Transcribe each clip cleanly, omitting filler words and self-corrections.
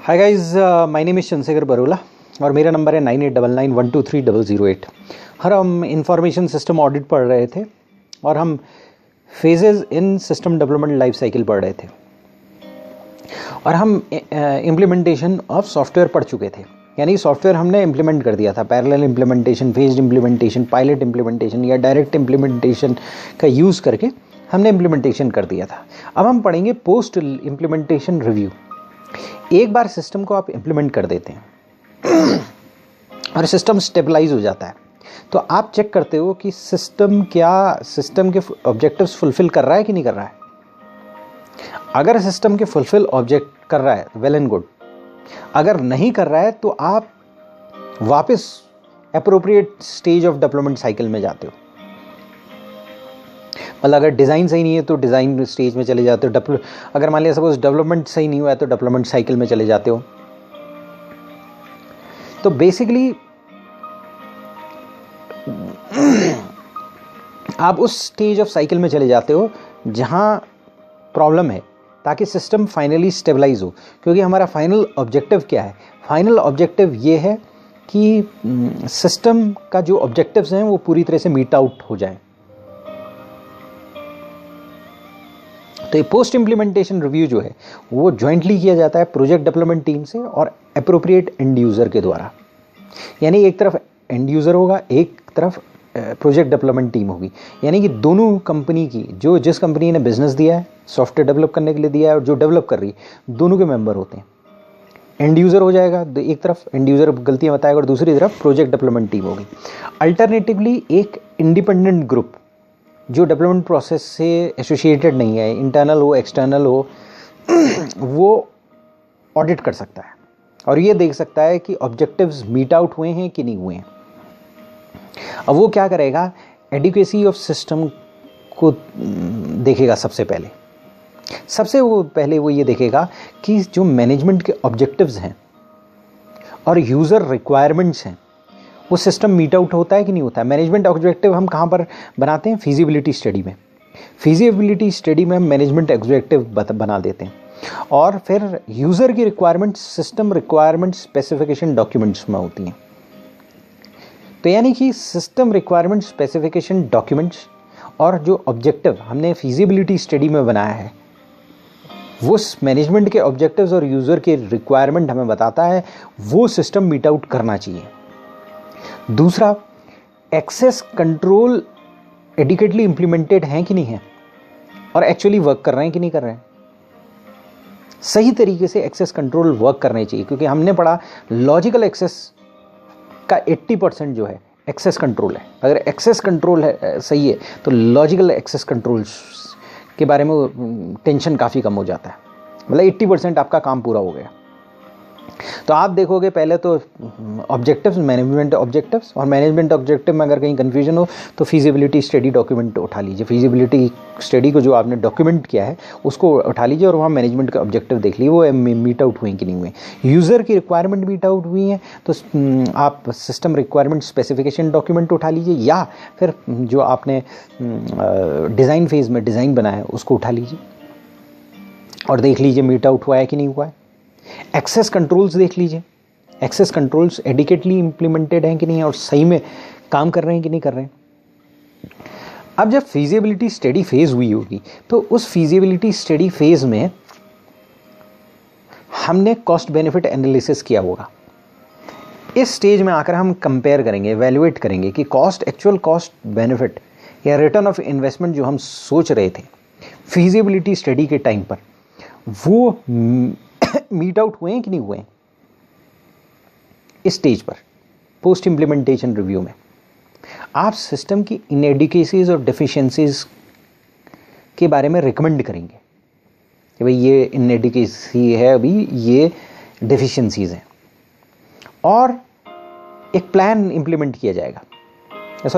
Hi guys, my name is Chandrashekhar बरोला और मेरा number है 9899123008। हम इंफॉर्मेशन सिस्टम ऑडिट पढ़ रहे थे और हम फेजेस इन सिस्टम डेवलपमेंट लाइफ साइकिल पढ़ रहे थे और हम इम्प्लीमेंटेशन ऑफ सॉफ्टवेयर पढ़ चुके थे। यानी सॉफ्टवेयर हमने इम्प्लीमेंट कर दिया था, parallel implementation, phased implementation, pilot implementation या डायरेक्ट इम्प्लीमेंटेशन का यूज़ करके हमने इम्प्लीमेंटेशन कर दिया था। अब हम पढ़ेंगे पोस्ट इम्प्लीमेंटेशन रिव्यू। एक बार सिस्टम को आप इम्प्लीमेंट कर देते हैं और सिस्टम स्टेबलाइज हो जाता है, तो आप चेक करते हो कि सिस्टम के ऑब्जेक्टिव्स फुलफिल कर रहा है कि नहीं कर रहा है। अगर सिस्टम के फुलफिल ऑब्जेक्ट कर रहा है, वेल एंड गुड। अगर नहीं कर रहा है तो आप वापस appropriate stage of development cycle में जाते हो। मतलब अगर डिज़ाइन सही नहीं है तो डिज़ाइन स्टेज में चले जाते हो। अगर मान लिया सपोज डेवलपमेंट सही नहीं हुआ है तो डेवलपमेंट साइकिल में चले जाते हो। तो बेसिकली आप उस स्टेज ऑफ साइकिल में चले जाते हो जहां प्रॉब्लम है, ताकि सिस्टम फाइनली स्टेबलाइज हो। क्योंकि हमारा फाइनल ऑब्जेक्टिव क्या है? फाइनल ऑब्जेक्टिव ये है कि सिस्टम का जो ऑब्जेक्टिव्स हैं वो पूरी तरह से मीट आउट हो जाए। तो ये पोस्ट इम्प्लीमेंटेशन रिव्यू जो है वो जॉइंटली किया जाता है प्रोजेक्ट डेवलपमेंट टीम से और एप्रोप्रिएट एंड यूज़र के द्वारा। यानी एक तरफ एंड यूज़र होगा, एक तरफ प्रोजेक्ट डेवलपमेंट टीम होगी। यानी कि दोनों कंपनी की, जो जिस कंपनी ने बिजनेस दिया है, सॉफ्टवेयर डेवलप करने के लिए दिया है और जो डेवलप कर रही है, दोनों के मेंबर होते हैं। एंड यूज़र हो जाएगा, एक तरफ एंड यूज़र गलतियाँ बताएगा और दूसरी तरफ प्रोजेक्ट डेवलपमेंट टीम होगी। अल्टरनेटिवली एक इंडिपेंडेंट ग्रुप जो डेवलपमेंट प्रोसेस से एसोसिएटेड नहीं है, इंटरनल हो एक्सटर्नल हो, वो ऑडिट कर सकता है और ये देख सकता है कि ऑब्जेक्टिव्स मीट आउट हुए हैं कि नहीं हुए हैं। अब वो क्या करेगा? एडिक्वेसी ऑफ सिस्टम को देखेगा। सबसे पहले वो ये देखेगा कि जो मैनेजमेंट के ऑब्जेक्टिव्स हैं और यूज़र रिक्वायरमेंट्स हैं वो सिस्टम मीट आउट होता है कि नहीं होता है। मैनेजमेंट ऑब्जेक्टिव हम कहाँ पर बनाते हैं? फीजिबिलिटी स्टडी में। फीजिबिलिटी स्टडी में हम मैनेजमेंट ऑब्जेक्टिव बना देते हैं और फिर यूज़र की requirements system requirement specification documents में होती हैं। तो यानी कि सिस्टम रिक्वायरमेंट स्पेसिफिकेशन डॉक्यूमेंट्स और जो ऑब्जेक्टिव हमने फीजिबिलिटी स्टडी में बनाया है वो मैनेजमेंट के ऑब्जेक्टिव्स और यूज़र के रिक्वायरमेंट हमें बताता है, वो सिस्टम मीट आउट करना चाहिए। दूसरा, एक्सेस कंट्रोल एडिक्वेटली इंप्लीमेंटेड हैं कि नहीं है और एक्चुअली वर्क कर रहे हैं कि नहीं कर रहे हैं। सही तरीके से एक्सेस कंट्रोल वर्क करने चाहिए, क्योंकि हमने पढ़ा लॉजिकल एक्सेस का 80% जो है एक्सेस कंट्रोल है। अगर एक्सेस कंट्रोल है सही है तो लॉजिकल एक्सेस कंट्रोल के बारे में टेंशन काफ़ी कम हो जाता है। मतलब 80% आपका काम पूरा हो गया। तो आप देखोगे पहले तो ऑब्जेक्टिव्स, मैनेजमेंट ऑब्जेक्टिव्स, और मैनेजमेंट ऑब्जेक्टिव में अगर कहीं कन्फ्यूजन हो तो फीजिबिलिटी स्टडी डॉक्यूमेंट उठा लीजिए। फीजिबिलिटी स्टडी को जो आपने डॉक्यूमेंट किया है उसको उठा लीजिए और वहाँ मैनेजमेंट का ऑब्जेक्टिव देख लीजिए वो मीट आउट हुए कि नहीं हुए। यूज़र की रिक्वायरमेंट मीट आउट हुई है तो आप सिस्टम रिक्वायरमेंट स्पेसिफिकेशन डॉक्यूमेंट उठा लीजिए, या फिर जो आपने डिज़ाइन फेज़ में डिज़ाइन बनाया है उसको उठा लीजिए और देख लीजिए मीट आउट हुआ है कि नहीं हुआ है। एक्सेस कंट्रोल्स देख लीजिए, एक्सेस कंट्रोल्स एडिक्वेटली इंप्लीमेंटेड हैं कि नहीं है और सही में काम कर रहे हैं कि नहीं कर रहे हैं। अब जब फीजिबिलिटी स्टडी फेज़ हुई होगी तो उस फीजिबिलिटी स्टडी फेज़ में हमने कॉस्ट बेनिफिट एनालिसिस किया होगा। इस स्टेज में आकर हम कंपेयर करेंगे, एवेल्युएट करेंगे कि एक्चुअल कॉस्ट बेनिफिट या रिटर्न ऑफ इन्वेस्टमेंट जो हम सोच रहे थे फीजिबिलिटी स्टडी के टाइम पर, वो मीट आउट हुए हैं कि नहीं हुए हैं। इस स्टेज पर पोस्ट इम्प्लीमेंटेशन रिव्यू में आप सिस्टम की इनएडिक्वेसीज और डेफिशिएंसीज के बारे में रिकमेंड करेंगे कि भाई ये इनएडिक्वेसी है, अभी ये डेफिशिएंसीज हैं, और एक प्लान इम्प्लीमेंट किया जाएगा,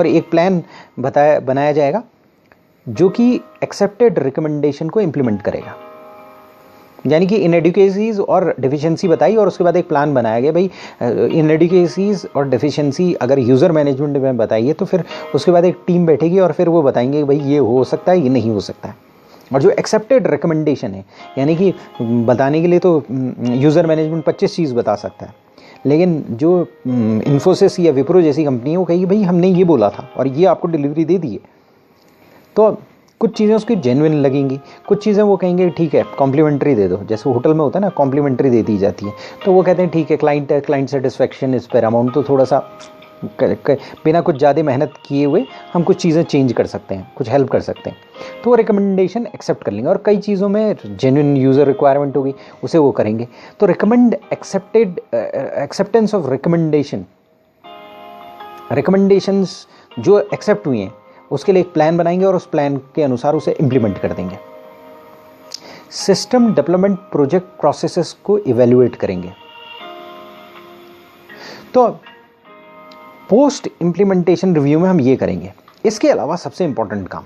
एक प्लान बनाया जाएगा जो कि एक्सेप्टेड रिकमेंडेशन को इम्प्लीमेंट करेगा। यानी कि इनएडिक्वेसीज और डेफिशिएंसी बताई और उसके बाद एक प्लान बनाया गया, भाई इनएडिक्वेसीज और डेफिशिएंसी अगर यूज़र मैनेजमेंट में बताइए तो फिर उसके बाद एक टीम बैठेगी और फिर वो बताएंगे भाई ये हो सकता है, ये नहीं हो सकता है। और जो एक्सेप्टेड रिकमेंडेशन है, यानी कि बताने के लिए तो यूज़र मैनेजमेंट 25 चीज़ बता सकता है, लेकिन जो इन्फोसिस या विप्रो जैसी कंपनी है वो कहेगी भाई हमने ये बोला था और ये आपको डिलीवरी दे दी है। तो कुछ चीज़ें उसकी जेन्युइन लगेंगी, कुछ चीज़ें वो कहेंगे ठीक है कॉम्प्लीमेंट्री दे दो, जैसे होटल में होता है ना कॉम्प्लीमेंट्री दे दी जाती है, तो वो कहते हैं ठीक है क्लाइंट सेटिस्फेक्शन इस पर अमाउंट, तो थोड़ा सा बिना कुछ ज़्यादा मेहनत किए हुए हम कुछ चीज़ें चेंज कर सकते हैं, कुछ हेल्प कर सकते हैं, तो वो रिकमेंडेशन एक्सेप्ट कर लेंगे। और कई चीज़ों में जेन्युइन यूज़र रिक्वायरमेंट होगी उसे वो करेंगे। तो एक्सेप्टेंस ऑफ रिकमेंडेशंस जो एक्सेप्ट हुई हैं उसके लिए एक प्लान बनाएंगे और उस प्लान के अनुसार उसे इम्प्लीमेंट कर देंगे। सिस्टम डेवलपमेंट प्रोजेक्ट प्रोसेसेस को इवेल्युएट करेंगे। तो पोस्ट इम्प्लीमेंटेशन रिव्यू में हम ये करेंगे। इसके अलावा सबसे इंपॉर्टेंट काम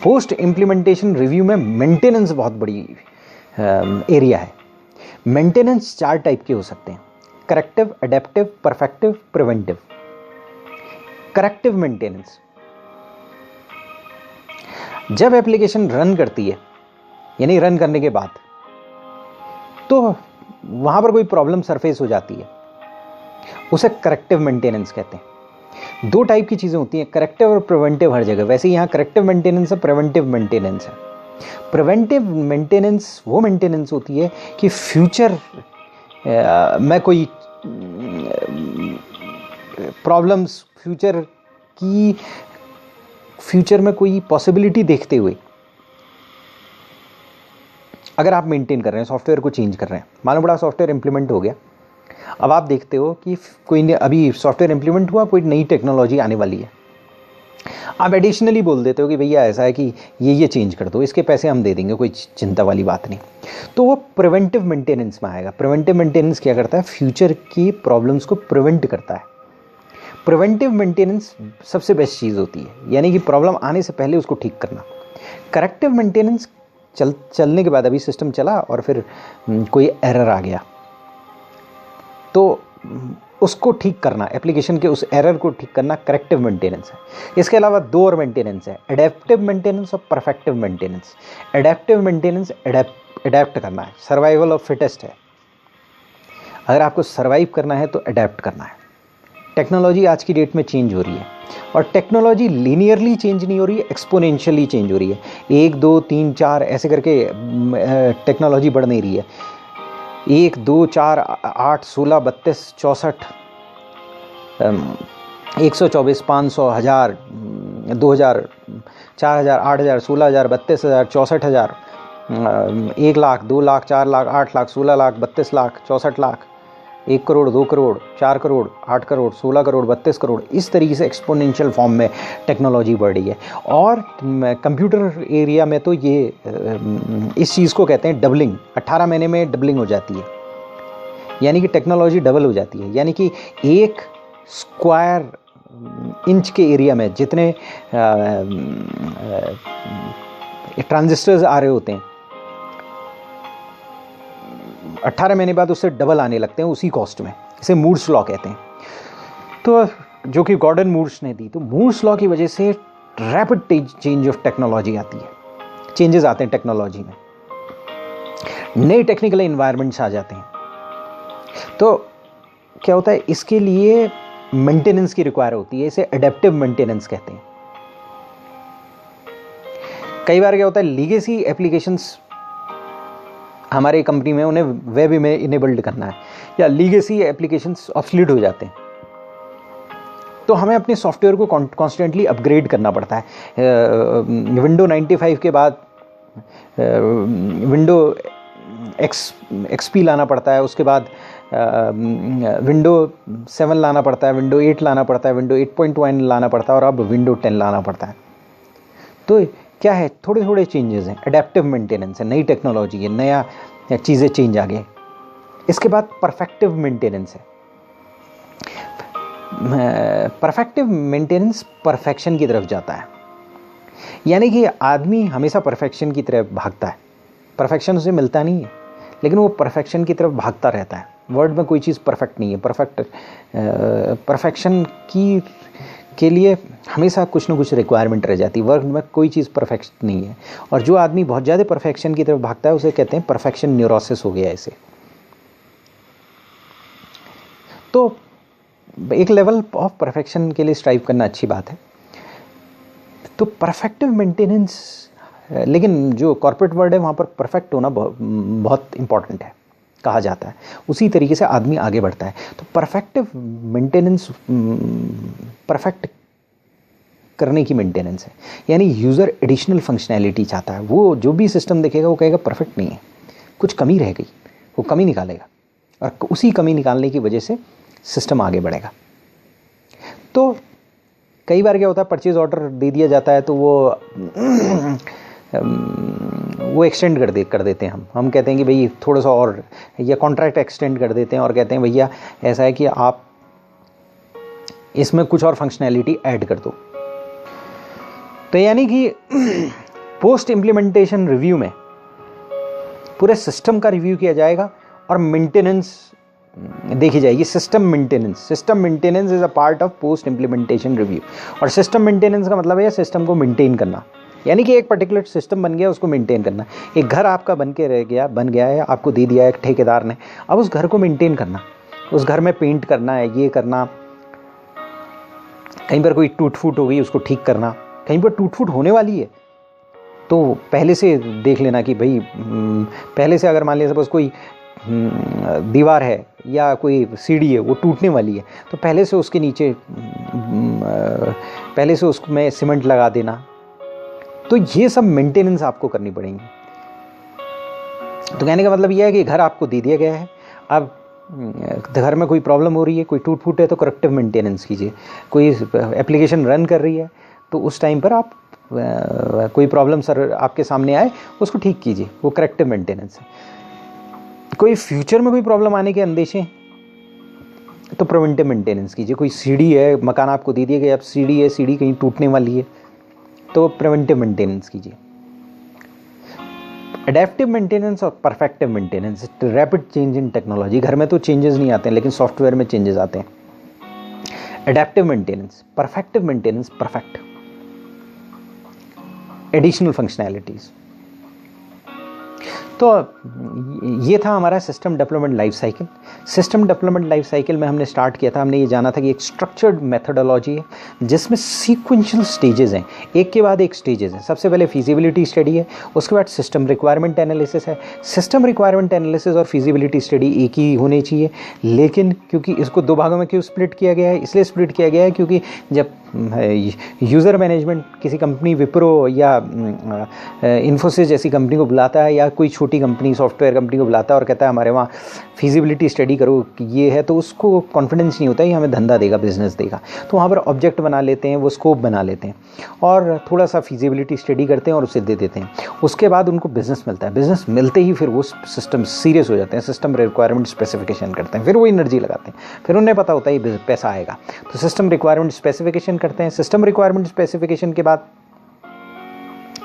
पोस्ट इम्प्लीमेंटेशन रिव्यू में मेंटेनेंस बहुत बड़ी एरिया है। मेंटेनेंस 4 टाइप के हो सकते हैं, corrective, adaptive, perfective, preventive. Corrective maintenance, जब एप्लीकेशन रन करती है यानी रन करने के बाद तो वहां पर कोई प्रॉब्लम सरफेस हो जाती है, उसे करेक्टिव मेंटेनेंस कहते हैं। 2 टाइप की चीज़ें होती हैं, करेक्टिव और प्रिवेंटिव हर जगह। वैसे यहाँ करेक्टिव मेंटेनेंस है, प्रिवेंटिव मेंटेनेंस है। प्रिवेंटिव मेंटेनेंस वो मेंटेनेंस होती है कि फ्यूचर में कोई प्रॉब्लम्स, फ्यूचर में कोई पॉसिबिलिटी देखते हुए अगर आप मेंटेन कर रहे हैं, सॉफ्टवेयर को चेंज कर रहे हैं, मालूम पड़ा सॉफ्टवेयर इंप्लीमेंट हो गया, अब आप देखते हो कि कोई अभी सॉफ्टवेयर इंप्लीमेंट हुआ, कोई नई टेक्नोलॉजी आने वाली है, आप एडिशनली बोल देते हो कि भैया ऐसा है कि ये चेंज कर दो, इसके पैसे हम दे देंगे, कोई चिंता वाली बात नहीं, तो वो प्रिवेंटिव मेंटेनेंस में आएगा। प्रिवेंटिव मेंटेनेंस क्या करता है? फ्यूचर की प्रॉब्लम्स को प्रिवेंट करता है। प्रिवेंटिव मेंटेनेंस सबसे बेस्ट चीज़ होती है, यानी कि प्रॉब्लम आने से पहले उसको ठीक करना। करेक्टिव मेंटेनेंस चलने के बाद, अभी सिस्टम चला और फिर कोई एरर आ गया तो उसको ठीक करना, एप्लीकेशन के उस एरर को ठीक करना करेक्टिव मेंटेनेंस है। इसके अलावा 2 और मेंटेनेंस है, एडेप्टिव मेंटेनेंस और perfective maintenance. Adaptive maintenance adapt करना है, सर्वाइवल ऑफ फिटेस्ट है। अगर आपको सर्वाइव करना है तो एडेप्ट करना है। टेक्नोलॉजी आज की डेट में चेंज हो रही है और टेक्नोलॉजी लीनियरली चेंज नहीं हो रही है, एक्सपोनेंशियली चेंज हो रही है। 1 2 3 4 ऐसे करके टेक्नोलॉजी बढ़ नहीं रही है। 1 2 4 8 16 32 64 124 500 1000 2000 4000 8000 16000 32000 64000 1 लाख 2 लाख 4 लाख 8 लाख 16 लाख 32 लाख 64 लाख 1 करोड़ 2 करोड़ 4 करोड़ 8 करोड़ 16 करोड़ 32 करोड़, इस तरीके से एक्सपोनेंशियल फॉर्म में टेक्नोलॉजी बढ़ रही है। और कंप्यूटर एरिया में तो ये इस चीज़ को कहते हैं डबलिंग। 18 महीने में डबलिंग हो जाती है, यानी कि टेक्नोलॉजी डबल हो जाती है। यानी कि 1 स्क्वायर इंच के एरिया में जितने ट्रांजिस्टर्स आ रहे होते हैं, 18 महीने बाद उससे डबल आने लगते हैं उसी कॉस्ट में। इसे मूर्स लॉ कहते हैं, तो जो कि गॉर्डन मूर्स ने दी। तो मूर्स लॉ की वजह से रैपिड चेंज ऑफ टेक्नोलॉजी आती है, चेंजेस आते हैं टेक्नोलॉजी में, नए टेक्निकल एनवायरनमेंट्स आ जाते हैं। तो क्या होता है, इसके लिए मेंटेनेंस की रिक्वायर होती है, इसे एडेप्टिव मेंटेनेंस कहते हैं। कई बार क्या होता है, लीगेसी एप्लीकेशंस हमारे कंपनी में उन्हें वेब में इनेबल्ड करना है, या लीगेसी एप्लीकेशंस ऑब्सोलीट हो जाते हैं, तो हमें अपने सॉफ्टवेयर को कॉन्स्टेंटली अपग्रेड करना पड़ता है। विंडो 95 के बाद विंडो XP लाना पड़ता है, उसके बाद विंडो 7 लाना पड़ता है, विंडो 8 लाना पड़ता है, विंडो 8.1 लाना पड़ता है, और अब विंडो 10 लाना पड़ता है। तो क्या है, थोड़े थोड़े चेंजेस हैं, एडेप्टिव मेंटेनेंस है, नई टेक्नोलॉजी है, नया चीज़ें चेंज आ गए। इसके बाद परफेक्टिव मेंटेनेंस है। परफेक्टिव मेंटेनेंस परफेक्शन की तरफ जाता है, यानी कि आदमी हमेशा परफेक्शन की तरफ भागता है। परफेक्शन उसे मिलता नहीं है, लेकिन वो परफेक्शन की तरफ भागता रहता है। वर्ल्ड में कोई चीज़ परफेक्ट नहीं है। परफेक्शन के लिए हमेशा कुछ ना कुछ रिक्वायरमेंट रह जाती है। वर्क में कोई चीज़ परफेक्ट नहीं है, और जो आदमी बहुत ज़्यादा परफेक्शन की तरफ भागता है उसे कहते हैं परफेक्शन न्यूरोसिस हो गया ऐसे। तो एक लेवल ऑफ परफेक्शन के लिए स्ट्राइव करना अच्छी बात है। तो परफेक्टिव मेंटेनेंस, लेकिन जो कॉर्पोरेट वर्ल्ड है वहाँ पर परफेक्ट होना बहुत इंपॉर्टेंट है कहा जाता है। उसी तरीके से आदमी आगे बढ़ता है। तो परफेक्टिव मेंटेनेंस परफेक्ट करने की मेंटेनेंस है, यानी यूज़र एडिशनल फंक्शनैलिटी चाहता है। वो जो भी सिस्टम देखेगा वो कहेगा परफेक्ट नहीं है, कुछ कमी रह गई, वो कमी निकालेगा, और उसी कमी निकालने की वजह से सिस्टम आगे बढ़ेगा। तो कई बार क्या होता है, परचेज ऑर्डर दे दिया जाता है तो वो एक्सटेंड कर देते हैं। हम कहते हैं कि भाई थोड़ा सा और, या कॉन्ट्रैक्ट एक्सटेंड कर देते हैं और कहते हैं भैया ऐसा है कि आप इसमें कुछ और फंक्शनैलिटी ऐड कर दो। तो यानी कि पोस्ट इम्प्लीमेंटेशन रिव्यू में पूरे सिस्टम का रिव्यू किया जाएगा और मेंटेनेंस देखी जाएगी। System maintenance is a part of post implementation review. और सिस्टम मेंटेनेंस का मतलब है सिस्टम को मेंटेन करना, यानी कि एक पर्टिकुलर सिस्टम बन गया उसको मेंटेन करना। एक घर आपका बन गया है, आपको दे दिया है ठेकेदार ने, अब उस घर को मेंटेन करना, उस घर में पेंट करना है, ये करना, कहीं पर कोई टूट फूट हो गई उसको ठीक करना, कहीं पर टूट फूट होने वाली है तो पहले से देख लेना कि भाई पहले से अगर मान लिया सपोज कोई दीवार है या कोई सीढ़ी है वो टूटने वाली है तो पहले से उसके नीचे पहले से उसमें सीमेंट लगा देना। तो ये सब मेंटेनेंस आपको करनी पड़ेगी। तो कहने का मतलब यह है कि घर आपको दे दिया गया है, अब घर में कोई प्रॉब्लम हो रही है, कोई टूट फूट है तो करेक्टिव मेंटेनेंस कीजिए। कोई एप्लीकेशन रन कर रही है तो उस टाइम पर आप कोई प्रॉब्लम सर आपके सामने आए उसको ठीक कीजिए, वो करेक्टिव मेंटेनेंस है। कोई फ्यूचर में कोई प्रॉब्लम आने के अंदेशे तो प्रिवेंटिव मेंटेनेंस कीजिए। कोई सीढ़ी है, मकान आपको दे दिया गया, अब सीढ़ी है, सीढ़ी कहीं टूटने वाली है तो प्रिवेंटिव मेंटेनेंस कीजिए। एडेप्टिव मेंटेनेंस और perfective maintenance, rapid change in technology. घर में तो चेंजेस नहीं आते हैं लेकिन सॉफ्टवेयर में चेंजेस आते हैं। Adaptive maintenance, perfective maintenance, perfect additional functionalities. तो ये था हमारा system development life cycle. System development life cycle में हमने स्टार्ट किया था, हमने ये जाना था कि एक स्ट्रक्चर्ड मेथोडोलॉजी है जिसमें सीक्वेंशियल स्टेजेस हैं, एक के बाद एक स्टेजेस हैं। सबसे पहले फिजिबिलिटी स्टडी है, उसके बाद सिस्टम रिक्वायरमेंट एनालिसिस है। सिस्टम रिक्वायरमेंट एनालिसिस और फिजिबिलिटी स्टडी एक ही होनी चाहिए, लेकिन क्योंकि इसको दो भागों में क्यों स्प्लिट किया गया है, इसलिए स्प्लिट किया गया है क्योंकि जब यूज़र मैनेजमेंट किसी कंपनी विप्रो या इन्फोसिस जैसी कंपनी को बुलाता है या कोई छोटी कंपनी सॉफ्टवेयर कंपनी को बुलाता है और कहता है हमारे वहाँ फिजिबिलिटी स्टडी करो ये है, तो उसको कॉन्फिडेंस नहीं होता है कि हमें धंधा देगा, बिजनेस देगा। तो वहाँ पर ऑब्जेक्ट बना लेते हैं, वो स्कोप बना लेते हैं और थोड़ा सा फिजिबिलिटी स्टडी करते हैं और उसे दे देते हैं। उसके बाद उनको बिज़नेस मिलता है, बिज़नेस मिलते ही फिर वो सिस्टम सीरियस हो जाते हैं, सिस्टम रिक्वायरमेंट स्पेसिफिकेशन करते हैं, फिर वो एनर्जी लगाते हैं, फिर उन्हें पता होता है ये पैसा आएगा तो सिस्टम रिक्वायरमेंट स्पेसिफिकेशन करते हैं। सिस्टम रिक्वायरमेंट स्पेसिफिकेशन के बाद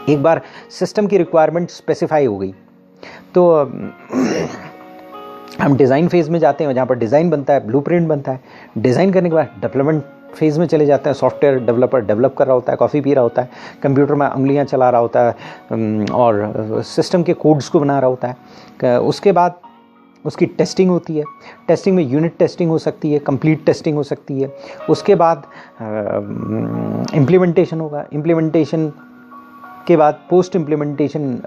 एक बार सिस्टम की रिक्वायरमेंट स्पेसिफाई हो गई तो हम डिज़ाइन फेज़ में जाते हैं जहाँ पर डिज़ाइन बनता है, ब्लूप्रिंट बनता है। डिज़ाइन करने के बाद डेवलपमेंट फेज़ में चले जाते हैं। सॉफ्टवेयर डेवलपर डेवलप कर रहा होता है, कॉफ़ी पी रहा होता है, कंप्यूटर में उंगलियां चला रहा होता है और सिस्टम के कोड्स को बना रहा होता है। उसके बाद उसकी टेस्टिंग होती है, टेस्टिंग में यूनिट टेस्टिंग हो सकती है, कंप्लीट टेस्टिंग हो सकती है। उसके बाद इम्प्लीमेंटेशन होगा, इम्प्लीमेंटेशन के बाद पोस्ट इम्प्लीमेंटेशन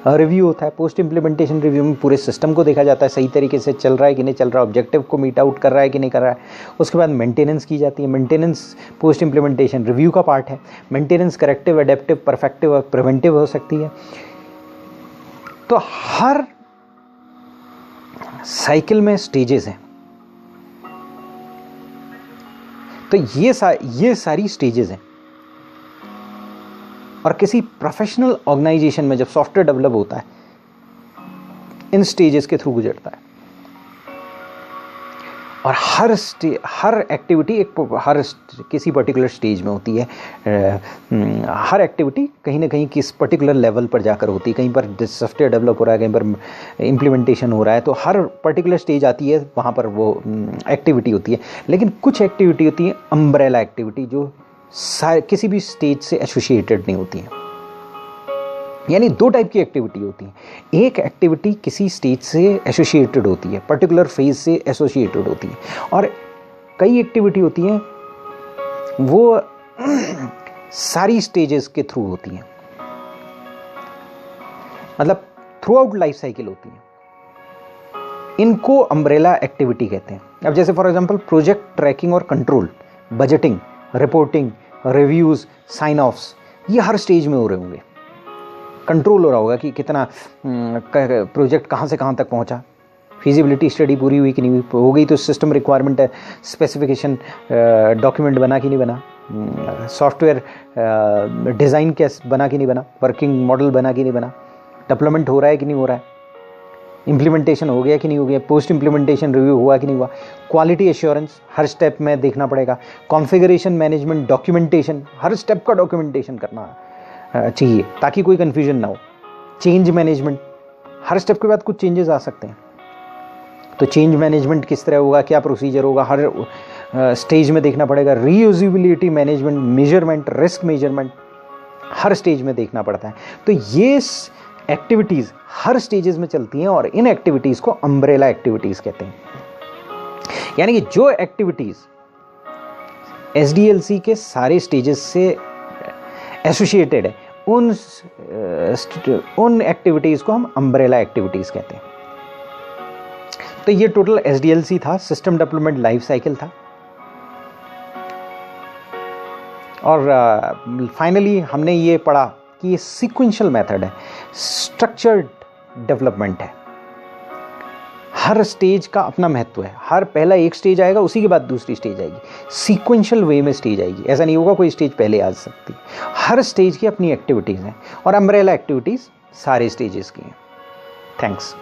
रिव्यू होता है। पोस्ट इम्प्लीमेंटेशन रिव्यू में पूरे सिस्टम को देखा जाता है, सही तरीके से चल रहा है कि नहीं चल रहा है, ऑब्जेक्टिव को मीट आउट कर रहा है कि नहीं कर रहा है। उसके बाद मेंटेनेंस की जाती है। मेंटेनेंस पोस्ट इम्प्लीमेंटेशन रिव्यू का पार्ट है। मेंटेनेंस करेक्टिव, एडेप्टिव, परफेक्टिव और प्रिवेंटिव हो सकती है। तो हर साइकिल में स्टेजेस हैं। तो ये सारी स्टेजेस हैं और किसी प्रोफेशनल ऑर्गेनाइजेशन में जब सॉफ्टवेयर डेवलप होता है इन स्टेजेस के थ्रू गुजरता है। और हर एक्टिविटी किसी पर्टिकुलर स्टेज में होती है। हर एक्टिविटी कहीं ना कहीं किस पर्टिकुलर लेवल पर जाकर होती है। कहीं पर सॉफ्टवेयर डेवलप हो रहा है, कहीं पर इम्प्लीमेंटेशन हो रहा है, तो हर पर्टिकुलर स्टेज आती है, वहाँ पर वो एक्टिविटी होती है। लेकिन कुछ एक्टिविटी होती है अम्ब्रेला एक्टिविटी, जो किसी भी स्टेज से एसोसिएटेड नहीं होती है। यानी दो टाइप की एक्टिविटी होती है। एक एक्टिविटी किसी स्टेज से एसोसिएटेड होती है, पर्टिकुलर फेज से एसोसिएटेड होती है, और कई एक्टिविटी होती हैं वो सारी स्टेजेस के थ्रू होती हैं, मतलब थ्रू आउट लाइफ साइकिल होती हैं। इनको अम्ब्रेला एक्टिविटी कहते हैं। अब जैसे फॉर एग्जांपल प्रोजेक्ट ट्रैकिंग और control, budgeting, reporting, reviews, sign offs, ये हर स्टेज में हो रहे होंगे। कंट्रोल हो रहा होगा कि कितना प्रोजेक्ट कहाँ से कहाँ तक पहुँचा, फिजिबिलिटी स्टडी पूरी हुई कि नहीं हुई, हो गई तो सिस्टम रिक्वायरमेंट है, स्पेसिफिकेशन डॉक्यूमेंट बना कि नहीं बना, सॉफ्टवेयर डिज़ाइन कैसे बना कि नहीं बना, वर्किंग मॉडल बना कि नहीं बना, डेवलपमेंट हो रहा है कि नहीं हो रहा है, इम्प्लीमेंटेशन हो गया कि नहीं हो गया, पोस्ट इम्प्लीमेंटेशन रिव्यू हुआ कि नहीं हुआ, क्वालिटी एश्योरेंस हर स्टेप में देखना पड़ेगा, कॉन्फ़िगरेशन मैनेजमेंट, डॉक्यूमेंटेशन, हर स्टेप का डॉक्यूमेंटेशन करना चाहिए ताकि कोई कन्फ्यूजन ना हो, चेंज मैनेजमेंट, हर स्टेप के बाद कुछ चेंजेस आ सकते हैं, तो चेंज मैनेजमेंट किस तरह होगा, क्या प्रोसीजर होगा, हर स्टेज में देखना पड़ेगा, reusability management, measurement, risk measurement, हर स्टेज में देखना पड़ता है। तो ये एक्टिविटीज़ हर स्टेजेस में चलती हैं और इन एक्टिविटीज़ को अम्ब्रेला एक्टिविटीज़ कहते हैं। यानी कि जो एक्टिविटीज़ एसडीएलसी के सारे स्टेजेस से एसोसिएटेड है, उन एक्टिविटीज़ को हम अम्ब्रेला एक्टिविटीज़ कहते हैं। तो ये टोटल एसडीएलसी था, सिस्टम डेवलपमेंट लाइफ साइकिल था। और फाइनली हमने ये पढ़ा कि ये सीक्वेंशियल मेथड है, स्ट्रक्चर्ड डेवलपमेंट है। हर स्टेज का अपना महत्व है, हर पहला एक स्टेज आएगा, उसी के बाद दूसरी स्टेज आएगी, सीक्वेंशियल वे में स्टेज आएगी। ऐसा नहीं होगा कोई स्टेज पहले आ सकती, हर स्टेज की अपनी एक्टिविटीज़ हैं और अम्ब्रेला एक्टिविटीज़ सारे स्टेजेस की हैं। थैंक्स।